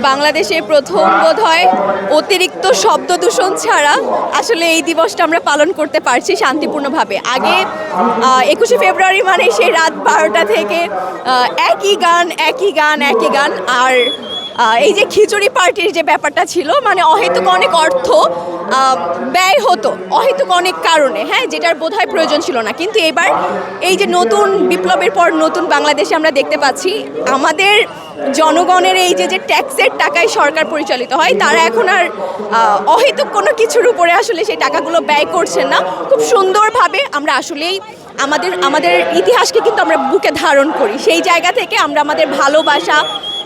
বাংলাদেশে প্রথম বোধহয় অতিরিক্ত শব্দ দূষণ ছাড়া আসলে এই দিবসটা আমরা পালন করতে পারছি শান্তিপূর্ণভাবে। আগে 21শে ফেব্রুয়ারি মানে সেই রাত 12টা থেকে একই গান একই গান একই গান। আর এই যে খিচুড়ি পার্টির যে ব্যাপারটা ছিল, মানে অহেতুক অনেক অর্থ ব্যয় হতো অহেতুক অনেক কারণে, হ্যাঁ, যেটার বোধহয় প্রয়োজন ছিল না। কিন্তু এবার এই যে নতুন বিপ্লবের পর নতুন বাংলাদেশে আমরা দেখতে পাচ্ছি আমাদের জনগণের এই যে ট্যাক্সের টাকায় সরকার পরিচালিত হয়, তারা এখন আর অহেতুক কোনো কিছুর উপরে আসলে সেই টাকাগুলো ব্যয় করছেন না। খুব সুন্দরভাবে আমরা আসলেই আমাদের ইতিহাসকে কিন্তু আমরা বুকে ধারণ করি। সেই জায়গা থেকে আমরা আমাদের ভালোবাসা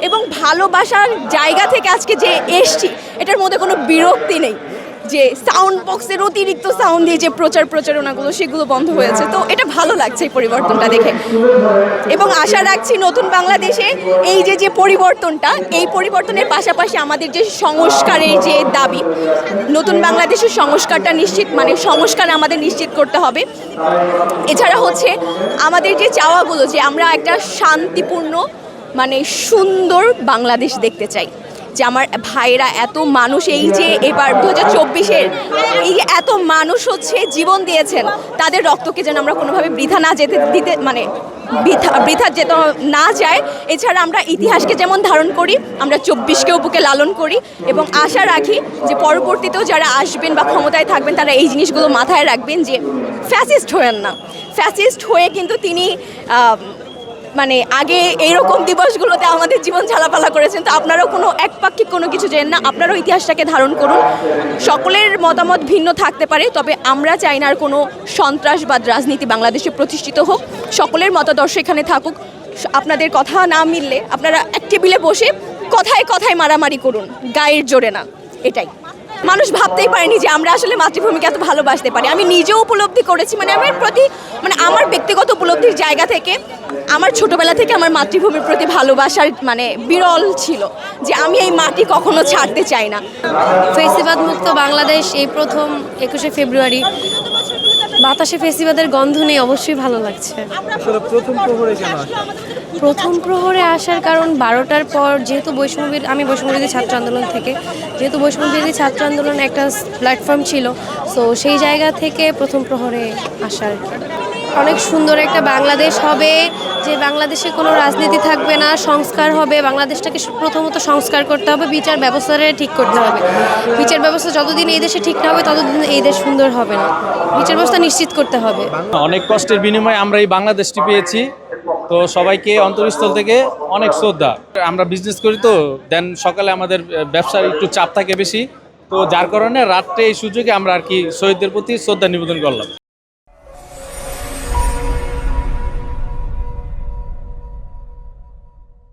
এবং ভালোবাসার জায়গা থেকে আজকে যে এসছি, এটার মধ্যে কোনো বিরক্তি নেই। যে সাউন্ড বক্সের অতিরিক্ত সাউন্ড দিয়ে যে প্রচারণাগুলো সেগুলো বন্ধ হয়েছে, তো এটা ভালো লাগছে এই পরিবর্তনটা দেখে। এবং আশা রাখছি নতুন বাংলাদেশে এই যে পরিবর্তনটা, এই পরিবর্তনের পাশাপাশি আমাদের যে সংস্কারের যে দাবি, নতুন বাংলাদেশের সংস্কারটা সংস্কার আমাদের নিশ্চিত করতে হবে। এছাড়া হচ্ছে আমাদের যে চাওয়াগুলো, যে আমরা একটা শান্তিপূর্ণ সুন্দর বাংলাদেশ দেখতে চাই। যে আমার ভাইরা এত মানুষ এই যে এবার 2024-এর এই যে এত মানুষ হচ্ছে জীবন দিয়েছেন, তাদের রক্তকে যেন আমরা কোনোভাবে বৃথা না যেতে দিতে বৃথা যেতে না যায়। এছাড়া আমরা ইতিহাসকে যেমন ধারণ করি, আমরা 24কেও বুকে লালন করি এবং আশা রাখি যে পরবর্তীতেও যারা আসবেন বা ক্ষমতায় থাকবেন তারা এই জিনিসগুলো মাথায় রাখবেন, যে ফ্যাসিস্ট হয়েন না। ফ্যাসিস্ট হয়ে কিন্তু তিনি আগে এইরকম দিবসগুলোতে আমাদের জীবন ঝালাপালা করেছেন। তো আপনারাও কোনো একপাক্ষিক কোনো কিছু জানেন না, আপনারাও ইতিহাসটাকে ধারণ করুন। সকলের মতামত ভিন্ন থাকতে পারে, তবে আমরা চাই না আর কোনো সন্ত্রাসবাদ রাজনীতি বাংলাদেশে প্রতিষ্ঠিত হোক। সকলের মতাদর্শ এখানে থাকুক। আপনাদের কথা না মিললে আপনারা এক টেবিলে বসে কথায় কথায় মারামারি করুন, গায়ের জোরে না। এটাই মানুষ ভাবতেই পারেনি যে আমরা আসলে মাতৃভূমিকে এত ভালোবাসতে পারি। আমি নিজেও উপলব্ধি করেছি, আমার প্রতি আমার ব্যক্তিগত উপলব্ধির জায়গা থেকে আমার ছোটবেলা থেকে আমার মাতৃভূমির প্রতি ভালোবাসার বিরল ছিল, যে আমি এই মাটি কখনো ছাড়তে চাই না। ফেসিবাদ মুক্ত বাংলাদেশ এই প্রথম 21শে ফেব্রুয়ারি, বাতাসে ফেসিবাদের গন্ধ নেই, অবশ্যই ভালো লাগছে। প্রথম প্রহরে আসার কারণ 12টার পর যেহেতু আমি বৈষম্যবিরোধী ছাত্র আন্দোলন থেকে, যেহেতু বৈষম্যবিরোধী ছাত্র আন্দোলন একটা প্ল্যাটফর্ম ছিল, সো সেই জায়গা থেকে প্রথম প্রহরে আসার। অনেক সুন্দর একটা বাংলাদেশ হবে, যে বাংলাদেশে কোনো রাজনীতি থাকবে না, সংস্কার হবে। বাংলাদেশটাকে প্রথমত সংস্কার করতে হবে, বিচার ব্যবস্থাটা ঠিক করতে হবে। বিচার ব্যবস্থা যতদিন এই দেশে ঠিক না হবে ততদিন এই দেশ সুন্দর হবে না। বিচার ব্যবস্থা নিশ্চিত করতে হবে। অনেক কষ্টের বিনিময়ে আমরা এই বাংলাদেশটি পেয়েছি, তো সবাইকে অন্তরস্থল থেকে অনেক শ্রদ্ধা। আমরা বিজনেস করি, তো দেন সকালে আমাদের ব্যবসার একটু চাপ থাকে বেশি, তো যার কারণে রাত্রে এই সুযোগে আমরা আর কি শহীদদের প্রতি শ্রদ্ধা নিবেদন করলাম।